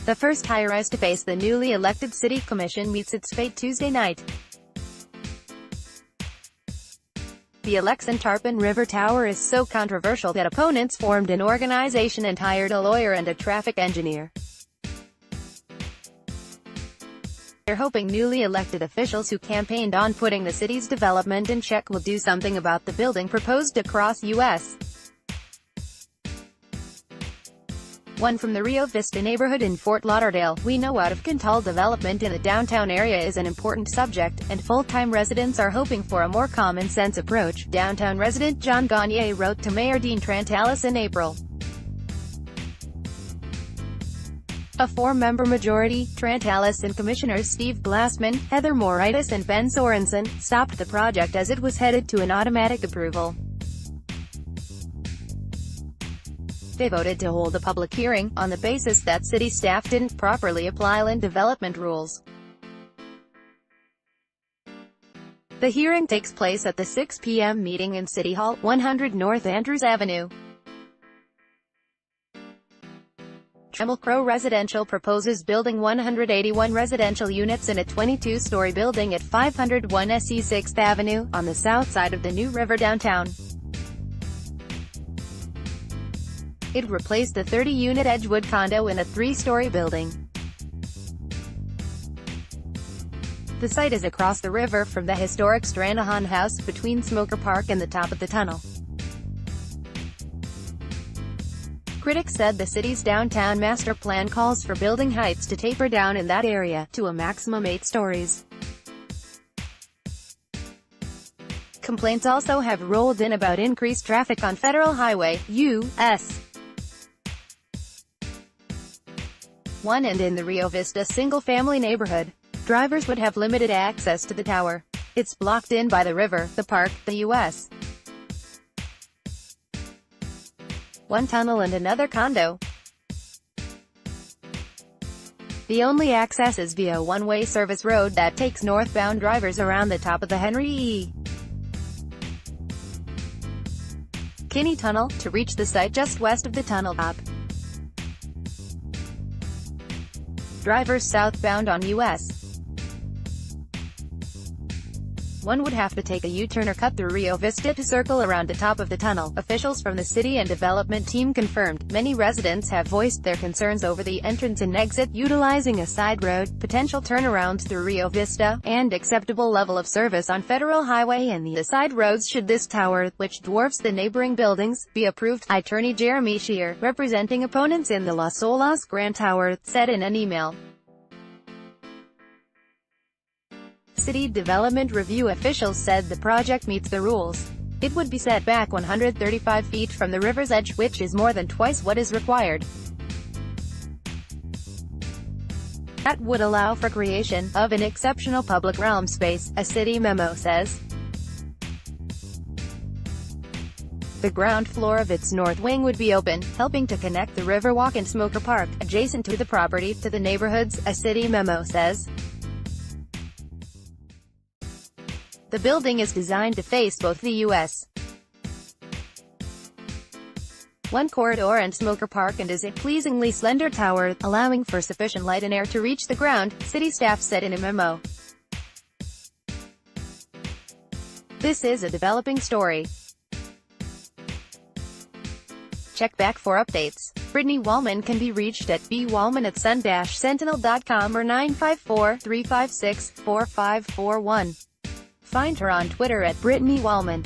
The first high-rise to face the newly elected city commission meets its fate Tuesday night. The Alexan-Tarpon River Tower is so controversial that opponents formed an organization and hired a lawyer and a traffic engineer. They're hoping newly elected officials who campaigned on putting the city's development in check will do something about the building proposed across U.S. One from the Rio Vista neighborhood in Fort Lauderdale: "We know out-of-contol development in the downtown area is an important subject, and full-time residents are hoping for a more common-sense approach," downtown resident John Gagne wrote to Mayor Dean Trantalis in April. A four-member majority, Trantalis and Commissioners Steve Glassman, Heather Moritas and Ben Sorensen, stopped the project as it was headed to an automatic approval. They voted to hold a public hearing, on the basis that city staff didn't properly apply land development rules. The hearing takes place at the 6 p.m. meeting in City Hall, 100 North Andrews Avenue. Trammell Crow Residential proposes building 181 residential units in a 22-story building at 501 SE 6th Avenue, on the south side of the New River downtown. It replaced a 30-unit Edgewood condo in a 3-story building. The site is across the river from the historic Stranahan House, between Smoker Park and the top of the tunnel. Critics said the city's downtown master plan calls for building heights to taper down in that area, to a maximum 8 stories. Complaints also have rolled in about increased traffic on Federal Highway, US 1 and in the Rio Vista single-family neighborhood. Drivers would have limited access to the tower. It's blocked in by the river, the park, the US 1 tunnel and another condo. The only access is via a one-way service road that takes northbound drivers around the top of the Henry E. Kinney Tunnel, to reach the site just west of the tunnel top. Drivers southbound on US 1 would have to take a U-turn or cut through Rio Vista to circle around the top of the tunnel. Officials from the city and development team confirmed. Many residents have voiced their concerns over the entrance and exit, utilizing a side road, potential turnarounds through Rio Vista, and acceptable level of service on Federal Highway and the side roads should this tower, which dwarfs the neighboring buildings, be approved. Attorney Jeremy Shear, representing opponents in the Las Olas Grand Tower, said in an email. City Development Review officials said the project meets the rules. It would be set back 135 feet from the river's edge, which is more than twice what is required. That would allow for creation of an exceptional public realm space, a city memo says. The ground floor of its north wing would be open, helping to connect the Riverwalk and Smoker Park, adjacent to the property, to the neighborhoods, a city memo says. The building is designed to face both the US 1 corridor and Smoker Park and is a pleasingly slender tower, allowing for sufficient light and air to reach the ground, city staff said in a memo. This is a developing story. Check back for updates. Brittany Wallman can be reached at bwallman@sun-sentinel.com or 954-356-4541. Find her on Twitter at Brittany Wallman.